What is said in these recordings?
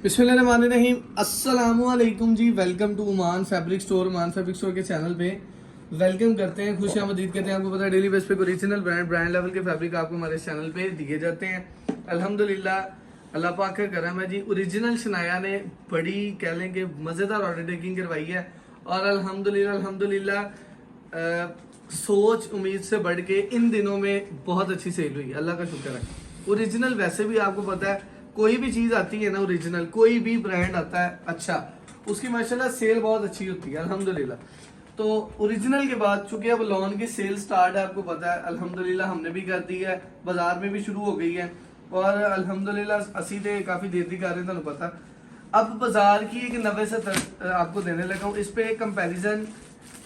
बिस्मिल्लाहिर्रहमानिर्रहीम अस्सलामुअलैकुम जी। Welcome to उमान फैब्रिक स्टोर। उमान फैब्रिक स्टोर के चैनल पे वेलकम करते हैं, खुशामदीद कहते हैं। आपको पता है डेली बेस पे ओरिजिनल ब्रांड लेवल के फैब्रिक आपको हमारे इस चैनल पे दिए जाते हैं। अल्हम्दुलिल्लाह अल्लाह पाक का करम है जी। ओरिजिनल शनाया ने बड़ी कह लें कि मज़ेदार ऑर्डर टेकिंग करवाई है और अल्हम्दुलिल्लाह सोच उम्मीद से बढ़ के इन दिनों में बहुत अच्छी सेल हुई, अल्लाह का शुक्र है। ओरिजिनल वैसे भी आपको पता है कोई भी चीज़ आती है ना, ओरिजिनल कोई भी ब्रांड आता है अच्छा, उसकी माशाल्लाह सेल बहुत अच्छी होती है अल्हम्दुलिल्लाह। तो ओरिजिनल के बाद चूंकि अब लॉन की सेल स्टार्ट है, आपको पता है अल्हम्दुलिल्लाह हमने भी कर दी है, बाजार में भी शुरू हो गई है और अल्हम्दुलिल्लाह असी तो काफ़ी देर दी कर रहे हैं, तुहानू पता। अब बाजार की एक 90-70 आपको देने लगा हूँ। इस पे एक कंपैरिजन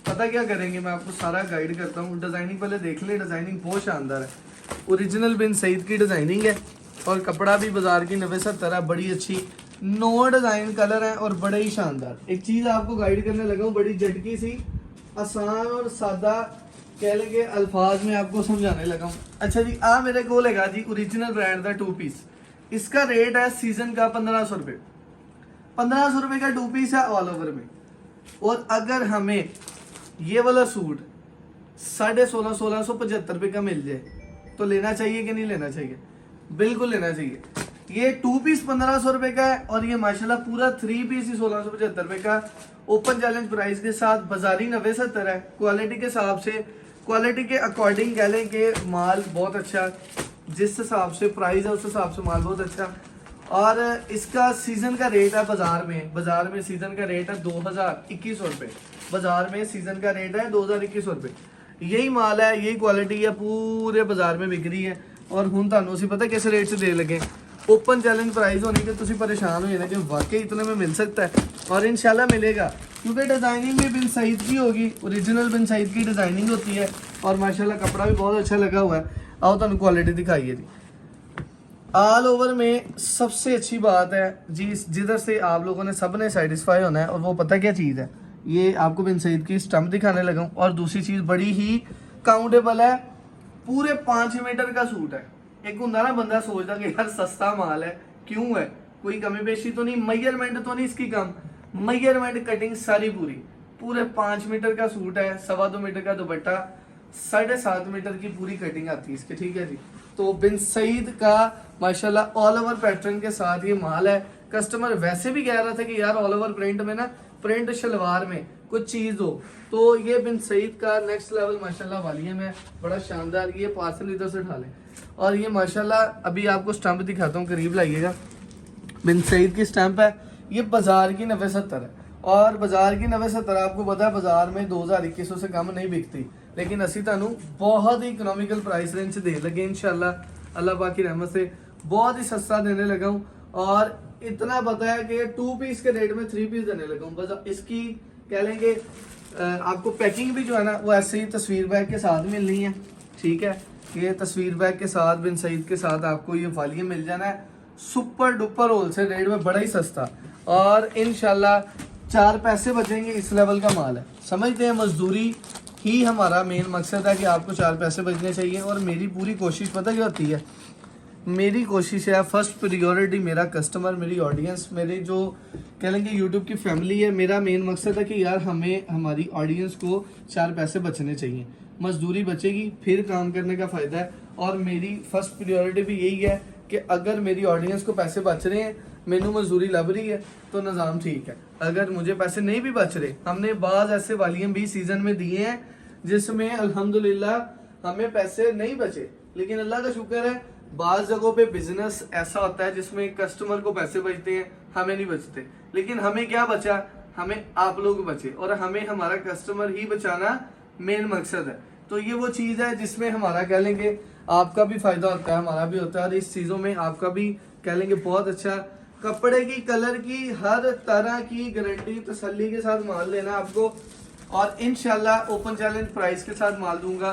पता क्या करेंगे, मैं आपको सारा गाइड करता हूँ। डिज़ाइनिंग पहले देख ले, डिज़ाइनिंग बहुत शानदार है। ओरिजिनल बिन सईद की डिज़ाइनिंग है और कपड़ा भी बाजार की 90-70 है, बड़ी अच्छी 9 डिज़ाइन कलर है और बड़े ही शानदार। एक चीज़ आपको गाइड करने लगा हूँ, बड़ी झटकी सी आसान और सादा कह लेंगे अल्फाज में आपको समझाने लगा हूँ। अच्छा जी, आ मेरे को लगा जी ओरिजिनल ब्रांड का 2 पीस, इसका रेट है सीजन का 1500 रुपये। 1500 रुपये का 2 पीस है ऑल ओवर में। और अगर हमें ये वाला सूट 1650 रुपये का मिल जाए तो लेना चाहिए कि नहीं लेना चाहिए? बिल्कुल लेना चाहिए। ये 2 पीस 1500 रुपये का है और ये माशाल्लाह पूरा 3 पीस ही 1675 रुपये का ओपन चैलेंज प्राइस के साथ। बाजारी 90-70 है। क्वालिटी के हिसाब से, क्वालिटी के अकॉर्डिंग कह लें कि माल बहुत अच्छा, जिस हिसाब से प्राइस है उस हिसाब से माल बहुत अच्छा। और इसका सीजन का रेट है बाजार में सीजन का रेट है 2021 रुपये। बाजार में सीजन का रेट है 2021 रुपये। यही माल है, यही क्वालिटी है, पूरे बाजार में बिक रही है। और हूँ तुहानू असीं पता किस रेट से दे लगे, ओपन चैलेंज प्राइस होने के तुसीं परेशान हो जाना कि वाकई इतने में मिल सकता है, और इंशाल्लाह मिलेगा क्योंकि डिज़ाइनिंग भी बिन सईद की होगी। ओरिजिनल बिन सईद की डिज़ाइनिंग होती है और माशाल्लाह कपड़ा भी बहुत अच्छा लगा हुआ है। आओ तुहानू क्वालिटी दिखाइए जी। ऑल ओवर में सबसे अच्छी बात है जी, जिधर से आप लोगों ने सब ने सेटिस्फाई होना है, और वो पता क्या चीज़ है, ये आपको बिन सईद की स्टम्प दिखाने लगा हूँ। और दूसरी चीज़ बड़ी ही काउंटेबल है, पूरे 5 मीटर का सूट है। एक होंगे ना बंदा सोचता कि यार सस्ता माल है, क्यों है, कोई कमी पेशी तो नहीं, मेजरमेंट तो नहीं इसकी कम, मेजरमेंट कटिंग सारी पूरी, पूरे 5 मीटर का सूट है, 2.25 मीटर का दुपट्टा, 7.5 मीटर की पूरी कटिंग आती है इसकी, ठीक है जी। तो बिन सईद का माशाल्लाह ऑल ओवर पैटर्न के साथ ये माल है। कस्टमर वैसे भी कह रहा था कि यार ऑल ओवर प्रिंट में ना, प्रिंट शलवार में कुछ चीज़ हो, तो ये बिन सईद का नेक्स्ट लेवल माशाल्लाह वालियम है, बड़ा शानदार। ये पार्सल इधर से उठा लें। और ये माशाल्लाह अभी आपको स्टैंप दिखाता हूँ, करीब लाइएगा। बिन सईद की स्टैंप है, ये बाजार की 90-70 है और बाजार की 90-70 आपको पता है बाजार में 2021 से कम नहीं बिकती, लेकिन असी तुहानू बहुत ही इकोनॉमिकल प्राइस रेंज से दे लगे इंशाल्लाह अल्लाह पाक की रहमत से, बहुत ही सस्ता देने लगा हूँ। और इतना पता है कि 2 पीस के रेट में 3 पीस देने लगा हूँ। बस इसकी कह लेंगे आपको पैकिंग भी जो है ना वो ऐसे ही तस्वीर बैग के साथ मिलनी है, ठीक है। ये तस्वीर बैग के साथ बिन सईद के साथ आपको ये वालियम मिल जाना है सुपर डुपर होलसेल रेट में, बड़ा ही सस्ता। और इंशाल्लाह 4 पैसे बचेंगे, इस लेवल का माल है। समझते हैं मजदूरी ही हमारा मेन मकसद है कि आपको 4 पैसे बचने चाहिए। और मेरी पूरी कोशिश पता क्या होती है, मेरी कोशिश है फर्स्ट प्रियोरिटी मेरा कस्टमर, मेरी ऑडियंस, मेरे जो कह लेंगे यूट्यूब की फैमिली है। मेरा मेन मकसद है कि यार हमें हमारी ऑडियंस को 4 पैसे बचने चाहिए, मजदूरी बचेगी फिर काम करने का फ़ायदा है। और मेरी फर्स्ट प्रियोरिटी भी यही है कि अगर मेरी ऑडियंस को पैसे बच रहे हैं, मैनू मजदूरी लभ रही है, तो निज़ाम ठीक है। अगर मुझे पैसे नहीं भी बच रहे, हमने बाज़ ऐसे वालियम भी सीज़न में दिए हैं जिसमें अल्हम्दुलिल्लाह हमें पैसे नहीं बचे, लेकिन अल्लाह का शुक्र है बाज़ जगहों पे बिजनेस ऐसा होता है जिसमें कस्टमर को पैसे बचते हैं, हमें नहीं बचते। लेकिन हमें क्या बचा, हमें आप लोग बचे और हमें हमारा कस्टमर ही बचाना मेन मकसद है। तो ये वो चीज़ है जिसमें हमारा कह लेंगे आपका भी फ़ायदा होता है, हमारा भी होता है, और इस चीज़ों में आपका भी कह लेंगे बहुत अच्छा। कपड़े की, कलर की, हर तरह की गारंटी तसल्ली के साथ माल लेना आपको। और इंशाल्लाह ओपन चैलेंज प्राइस के साथ माल दूंगा,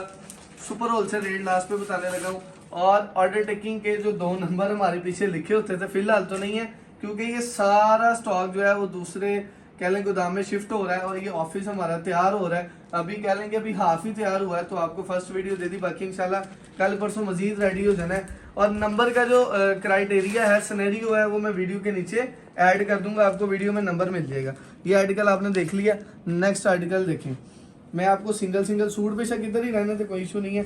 सुपर होलसेल रेट लास्ट पे बताने लगा हूँ। और ऑर्डर टेकिंग के जो 2 नंबर हमारे पीछे लिखे होते थे फिलहाल तो नहीं है, क्योंकि ये सारा स्टॉक जो है वो दूसरे कह लें गोदाम में शिफ्ट हो रहा है और ये ऑफिस हमारा तैयार हो रहा है। अभी कह लेंगे अभी हाफ ही तैयार हुआ है, तो आपको फर्स्ट वीडियो दे दी, बाकी इंशाल्लाह कल परसों मजीद रेडी हो जाना है। और नंबर का जो क्राइटेरिया है, सिनेरियो है, वो मैं वीडियो के नीचे ऐड कर दूंगा, आपको वीडियो में नंबर मिल जाएगा। ये आर्टिकल आपने देख लिया। नेक्स्ट आर्टिकल देखें, मैं आपको सिंगल सूट बेशक इधर ही रहने थे, कोई इशू नहीं है।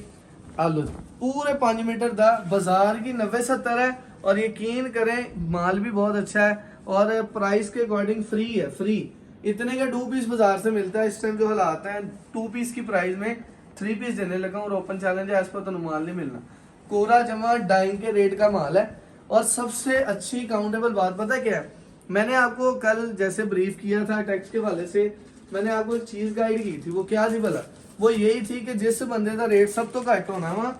आलो पूरे 5 मीटर दा बाजार की 90-70 है, और यकीन करें माल भी बहुत अच्छा है और प्राइस के अकॉर्डिंग फ्री है। फ्री इतने का 2 पीस बाजार से मिलता है। इस टाइम जो हालात है 2 पीस की प्राइस में 3 पीस देने लगा, और ओपन चैलेंज है, इस पर तो माल नहीं मिलना। कोरा जमा डाइंग के रेट का माल है। और सबसे अच्छी काउंटेबल बात पता क्या है, मैंने आपको कल जैसे ब्रीफ किया था टैक्स के वाले से, मैंने आपको एक चीज गाइड की थी, वो क्या थी भला? वो यही थी कि जिस बंदे का रेट सब तो घट होना वहाँ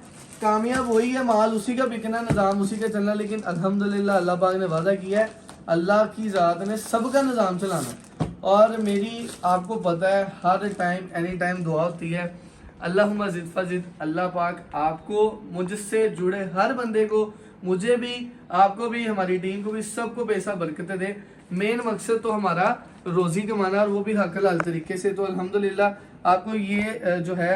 कामयाब वही है, माल उसी का बिकना, निज़ाम उसी का चलना। लेकिन अल्हम्दुलिल्लाह अल्लाह पाक ने वादा किया है, अल्लाह की ज़ात ने सबका निज़ाम चलाना। और मेरी आपको पता है हर टाइम एनी टाइम दुआ होती है, अल्लाहुम्मा ज़िद फ़ज़िद, अल्लाह पाक आपको मुझसे जुड़े हर बंदे को, मुझे भी, आपको भी, हमारी टीम को भी, सबको पैसा बरकत दे। मेन मकसद तो हमारा रोज़ी कमाना, और वो भी हक हलाल तरीके से। तो अल्हम्दुलिल्लाह आपको ये जो है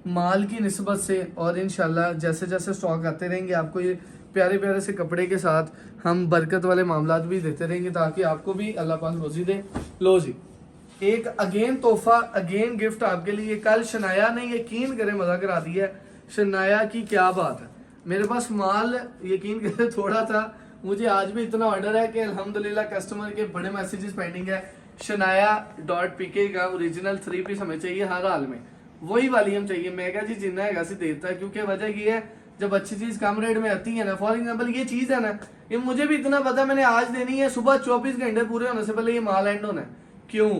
माल की निस्बत से, और इंशाल्लाह जैसे जैसे स्टॉक आते रहेंगे आपको ये प्यारे प्यारे से कपड़े के साथ हम बरकत वाले मामलात भी देते रहेंगे, ताकि आपको भी अल्लाह पाक रोज़ी दे। लो जी, एक अगेन तोहफा, अगेन गिफ्ट आपके लिए। कल शनाया ने यकीन करें मजा करा दिया है। शनाया की क्या बात है, मेरे पास माल यकीन करें थोड़ा था, मुझे आज भी इतना ऑर्डर है कि अल्हम्दुलिल्लाह कस्टमर के बड़े मैसेजेस पेंडिंग है। शनाया.pk का ओरिजिनल 3 पीस हमें चाहिए हर हाल में, वही वाली हम चाहिए। मैं कहा जी जिन्ना है देता है, क्योंकि वजह ये है जब अच्छी चीज कम रेट में आती है ना, फॉर एग्जाम्पल ये चीज है ना, ये मुझे भी इतना पता मैंने आज देनी है, सुबह 24 घंटे पूरे होने से पहले ये माल एंड होना है। क्यों?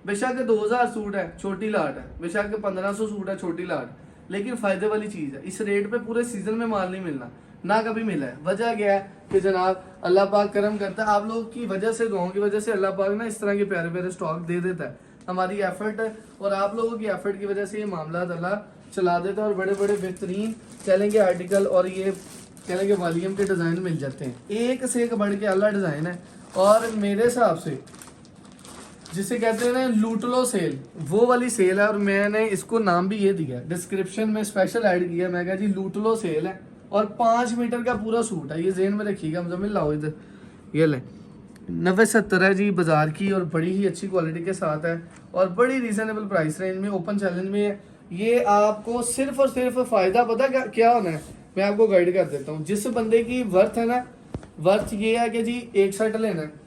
बेशक 2000 सूट है छोटी लाट है, बेशक 1500 सूट है छोटी लाट, लेकिन फायदे वाली चीज है। इस रेट पे पूरे सीजन में माल नहीं मिलना, ना कभी मिला है। वजह क्या है कि जनाब अल्लाह पाक करम करता है, आप लोगों की वजह से, दुआओं की वजह से अल्लाह पाक ना इस तरह के प्यारे प्यारे स्टॉक दे देता है। हमारी एफर्ट है और आप लोगों की एफर्ट की वजह से ये मामला अल्लाह चला देता है, और बड़े बड़े बेहतरीन चलेंगे आर्टिकल और ये कहेंगे वॉल्यूम के डिज़ाइन मिल जाते हैं, एक से एक बढ़ के अल्लाह डिज़ाइन है। और मेरे हिसाब से जिसे कहते हैं ना लूट लो सेल, वो वाली सेल है। और मैंने इसको नाम भी ये दिया, डिस्क्रिप्शन में स्पेशल ऐड किया, मैं कहा जी लूट लो सेल है। और 5 मीटर का पूरा सूट है, ये जेन में रखिएगा। मुझे लाओ इधर, ये ले 90-70 है जी बाजार की, और बड़ी ही अच्छी क्वालिटी के साथ है, और बड़ी रीजनेबल प्राइस रेंज में ओपन चैलेंज में है। ये आपको सिर्फ और सिर्फ फ़ायदा पता क्या होना है, मैं आपको गाइड कर देता हूँ। जिस बंदे की वर्थ है ना, वर्थ ये है कि जी एक सेट लेना है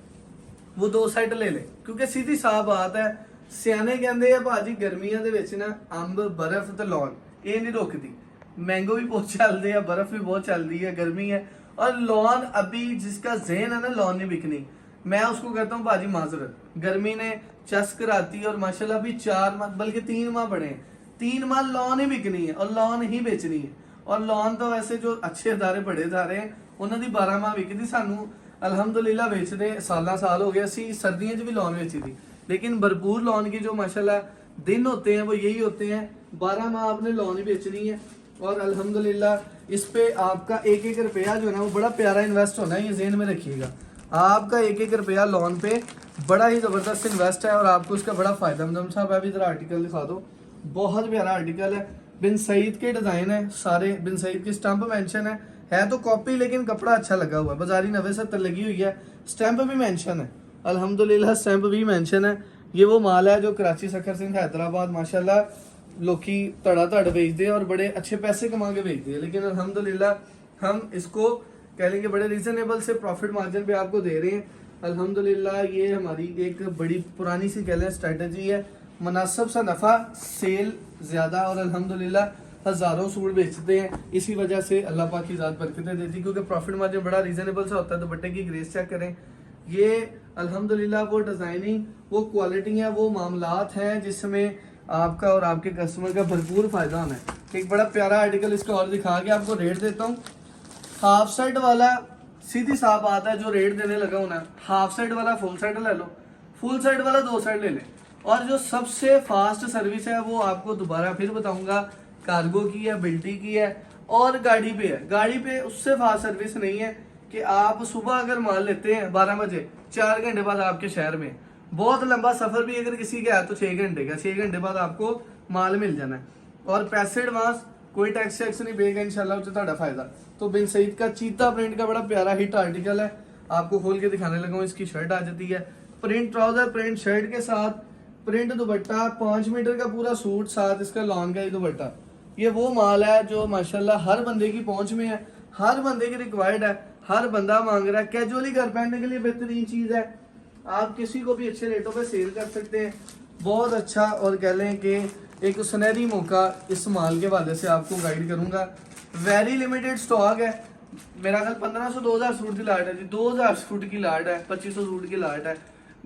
वो 2 सेट ले ले, क्योंकि सीधी साफ बात है, सियाने कहते हैं भाजी गर्मियों के ना अंब बर्फ तो लॉन ये नहीं रोकती। मैंगो भी बहुत चलते हैं, बर्फ भी बहुत चल रही है, गर्मी है, और लॉन अभी जिसका जहन है ना लॉन नहीं बिकनी, मैं उसको कहता हूँ भाजी माजरत, गर्मी ने चस कराती है। और माशाल्लाह अभी 4 माह बल्कि 3 माह पड़े हैं, 3 माह लॉन ही बिकनी है और लॉन ही बेचनी है। और लॉन तो वैसे जो अच्छे अदारे बड़े अदारे हैं उन्होंने 12 माह बिकती, सानू अल्हम्दुलिल्लाह बेचते साल हो गया, असी सर्दियों च भी लॉन बेची थी। लेकिन भरपूर लॉन की जो माशाल्लाह दिन होते हैं वो यही होते हैं, 12 माह आपने लॉन ही बेचनी है। और अल्हम्दुलिल्लाह इस पे आपका 1-1 रुपया जो है ना वो बड़ा प्यारा इन्वेस्ट होना है, ये ज़हन में रखिएगा। आपका 1-1 रुपया लॉन पे बड़ा ही ज़बरदस्त इन्वेस्ट है, और आपको इसका बड़ा फ़ायदा। मतलब साहब अभी इधर आर्टिकल दिखा दो, बहुत प्यारा आर्टिकल है, बिन सईद के डिज़ाइन है सारे, बिन सईद की स्टंप मेंशन है तो कॉपी, लेकिन कपड़ा अच्छा लगा हुआ है, बाजारी 90-70 लगी हुई है, स्टैंप भी मेंशन है, अल्हम्दुलिल्लाह स्टैंप भी मेंशन है। ये वो माल है जो कराची, सखर सिंध, हैदराबाद माशाल्लाह लोकी धड़ा बेचते हैं और बड़े अच्छे पैसे कमा के बेचते हैं। लेकिन अल्हम्दुलिल्लाह हम इसको कह लेंगे बड़े रीजनेबल से प्रॉफिट मार्जिन पे आपको दे रहे हैं। अल्हम्दुलिल्लाह ये हमारी एक बड़ी पुरानी सी कह लें स्ट्रेटजी है, मुनासिब सा नफ़ा, सेल ज़्यादा, और अल्हम्दुलिल्लाह हज़ारों सूट बेचते हैं। इसी वजह से अल्लाह पाक की ज़ात बरकतें देती, क्योंकि प्रॉफिट मार्जिन बड़ा रीजनेबल सा होता है। दुपट्टे की ग्रेस चेक करें, ये अल्हम्दुलिल्लाह वो डिज़ाइनिंग, वो क्वालिटी है, वो मामलात हैं जिसमें आपका और आपके कस्टमर का भरपूर फ़ायदा होना है। एक बड़ा प्यारा आर्टिकल इसका और दिखा के आपको रेट देता हूँ। हाफ सेट वाला सीधी साफ बात है, जो रेट देने लगा हूँ ना, हाफ सेट वाला फुल सेट ले लो, फुल सेट वाला 2 सेट ले लें। और जो सबसे फास्ट सर्विस है वो आपको दोबारा फिर बताऊंगा, कार्गो की है, बिल्टी की है, और गाड़ी पे है। गाड़ी पे उससे फास्ट सर्विस नहीं है कि आप सुबह अगर माल लेते हैं 12 बजे, 4 घंटे बाद आपके शहर में, बहुत लंबा सफर भी अगर किसी का है तो 6 घंटे का, 6 घंटे बाद आपको माल मिल जाना है। और पैसे एडवांस कोई टैक्स शैक्स नहीं पेगा इंशाल्लाह, उसे ਤੁਹਾਡਾ फायदा। तो बिन सईद का चीता प्रिंट का बड़ा प्यारा हिट आर्टिकल है, आपको खोल के दिखाने लगा हूँ। इसकी शर्ट आ जाती है, प्रिंट ट्राउजर, प्रिंट शर्ट के साथ प्रिंट दुपट्टा, 5 मीटर का पूरा सूट, साथ इसका लॉन का ही दुपट्टा। ये वो माल है जो माशाल्लाह हर बंदे की पहुंच में है, हर बंदे की रिक्वायर्ड है, हर बंदा मांग रहा है। कैजुअली घर पहनने के लिए बेहतरीन चीज़ है, आप किसी को भी अच्छे रेटों पे सेल कर सकते हैं। बहुत अच्छा, और कह लें कि एक सुनहरी मौका इस माल के वाले से आपको गाइड करूंगा। वेरी लिमिटेड स्टॉक है, मेरा ख्याल 1500-2000 सूट की लाट है जी, 2000 सूट की लाट है, 2500 सूट की लाट है।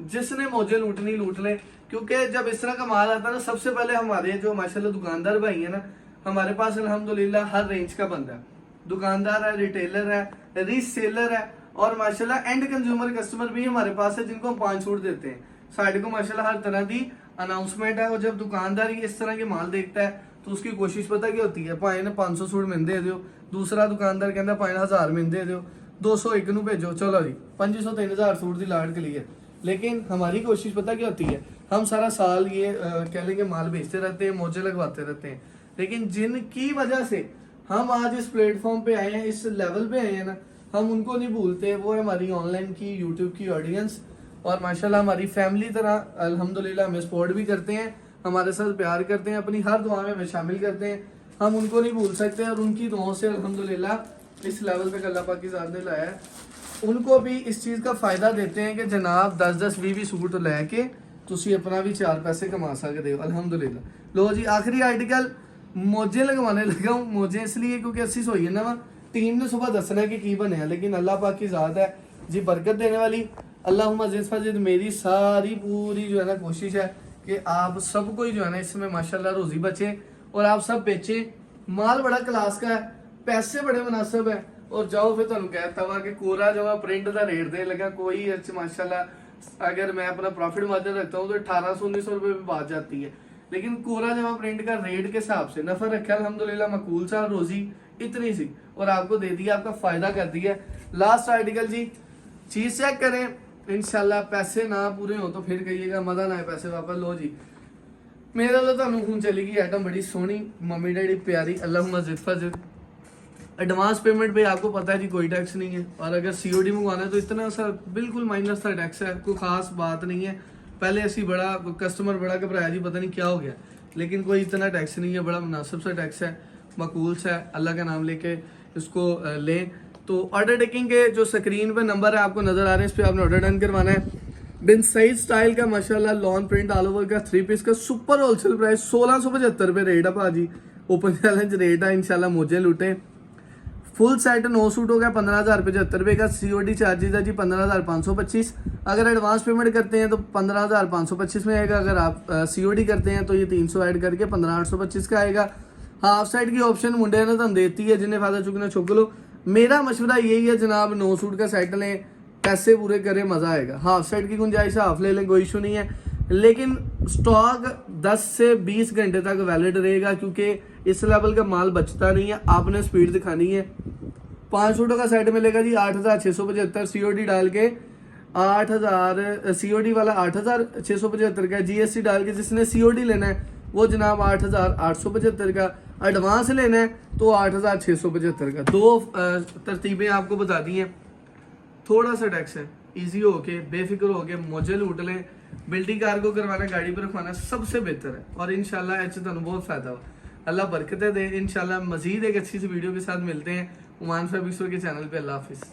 जिसने मौजे लूटनी लूट ले, क्योंकि जब इस तरह का माल आता है ना, सबसे पहले हमारे जो माशाल्लाह दुकानदार भाई है ना, हमारे पास अल्हम्दुलिल्लाह हर रेंज का बंदा है, दुकानदार है, रिटेलर है, रीसेलर है, और माशाल्लाह एंड कंज्यूमर कस्टमर भी हमारे पास है जिनको हम 5 सूट देते हैं। साइड को माशाल्लाह हर तरह की अनाउंसमेंट है। और जब दुकानदार इस तरह के माल देखता है तो उसकी कोशिश पता क्या होती है, भाई ने 500 सूट मैंने दे दो, दूसरा दुकानदार कहता 5000 मैंने दे दो, 201 नू भेजो, चलो जी 2500-3000 सूट की लाट क्लियर। लेकिन हमारी कोशिश पता क्या होती है, हम सारा साल ये कह लेंगे माल बेचते रहते हैं, मौजे लगवाते रहते हैं, लेकिन जिनकी वजह से हम आज इस प्लेटफॉर्म पे आए हैं, इस लेवल पे आए हैं ना, हम उनको नहीं भूलते। वो है हमारी ऑनलाइन की यूट्यूब की ऑडियंस, और माशाल्लाह हमारी फैमिली तरह अल्हम्दुलिल्लाह हमें सपोर्ट भी करते हैं, हमारे साथ प्यार करते हैं, अपनी हर दुआ में हमें शामिल करते हैं। हम उनको नहीं भूल सकते, और उनकी दुआओं से अल्हम्दुलिल्लाह इस लेवल पे अल्लाह पाक की ज़ात ने लाया है। उनको भी इस चीज़ का फ़ायदा देते हैं कि जनाब 10-10, 20-20 सूट लैके तुसी अपना भी 4 पैसे कमा सकते हो अल्हम्दुलिल्लाह। लो जी आखिरी आर्टिकल मोजे लगवाने लगा हूँ। मोजे इसलिए क्योंकि अस्सी सोई है ना, टीम ने सुबह दसना है कि की बने, लेकिन अल्लाह पाक की ज़ात है जी बरकत देने वाली। अल्लाहुम्मा जिद फजिद, मेरी सारी पूरी जो है ना कोशिश है कि आप सबको ही जो है ना इसमें माशाल्लाह रोजी बचे और आप सब बेचे। माल बड़ा क्लास का है, पैसे बड़े मुनासिब है, और जाओ फिर तुम कहता हुआ कि कोरा जमा प्रिंट का रेट दे लगा कोई माशाल्लाह अगर मैं अपना प्रॉफिट मार्जिन रखता हूँ तो 1800-1900 रुपये भी बात जाती है, लेकिन कोरा जमा प्रिंट का रेट के हिसाब से नफा रखा अल्हम्दुलिल्लाह, मकबूल सा रोजी इतनी सी, और आपको दे दिया, आपका फायदा कर दिया। लास्ट आर्टिकल जी, चीज चेक करें, इंशाल्लाह पैसे ना पूरे हो तो फिर कहिएगा मजा ना है पैसे वापस। लो जी मेरा तो तुहानू खून चलेगी आइटम बड़ी सोहनी, मम्मी डैडी प्यारी, अल्लाहुम्मा जिद फजिद। एडवांस पेमेंट पे आपको पता है जी कोई टैक्स नहीं है, और अगर सीओडी मंगवाना है तो इतना सा बिल्कुल माइनस सा टैक्स है, कोई खास बात नहीं है। पहले ऐसी बड़ा कस्टमर बड़ा घबराया जी पता नहीं क्या हो गया, लेकिन कोई इतना टैक्स नहीं है, बड़ा मुनासिब सा टैक्स है, मकबूल सा है। अल्लाह का नाम लेके इसको लें। तो ऑर्डर टेकिंग के जो स्क्रीन पे नंबर है आपको नजर आ रहे हैं, इस पर आपने ऑर्डर डन करवाना है। बिन सईद स्टाइल का माशाल्लाह लॉन प्रिंट ऑल ओवर का 3 पीस का सुपर होलसेल प्राइस 1675 रुपये रेट है भाजी, ओपन चैलेंज रेट है, इंशाल्लाह मौजे लूटें। फुल सेट 9 सूट हो गया 15,075 रुपये का। सीओडी चार्जेज है जी 15,525। अगर एडवांस पेमेंट करते हैं तो 15,525 में आएगा, अगर आप सीओडी करते हैं तो ये 300 ऐड करके 15,825 का आएगा। हाफ साइड की ऑप्शन मुंडे ने तुम देती है, जिन्हें फायदा चुकना चुक लो। मेरा मशवरा यही है जनाब, 9 सूट का सेट लें, पैसे पूरे करें, मज़ा आएगा। हाफ साइड की गुंजाइश हाफ ले लें, कोई इशू नहीं है, लेकिन स्टॉक 10 से 20 घंटे तक वैलिड रहेगा, क्योंकि इस लेवल का माल बचता नहीं है, आपने स्पीड दिखानी है। 5 सूटों का सेट मिलेगा जी 8,675 सीओडी डाल के, 8,000 सीओडी वाला 8,675 का, जीएसटी डाल के जिसने सीओडी लेना है वो जनाब 8,875 का, एडवांस लेना है तो 8,675 का। 2 तरतीबें आपको बता दी हैं, थोड़ा सा टैक्स है, इजी हो के बेफिक्र हो के मौजे लूट लें। बिल्डिंग कार्गो करवाना, गाड़ी पर रखवाना सबसे बेहतर है, और इंशाल्लाह ऐसे तुहानू बहुत फायदा हो। अल्लाह बरकतें दे। इंशाल्लाह मजीद एक अच्छी सी वीडियो के साथ मिलते हैं उमान फैब्रिक्स के चैनल पे। अल्लाह हाफिज़।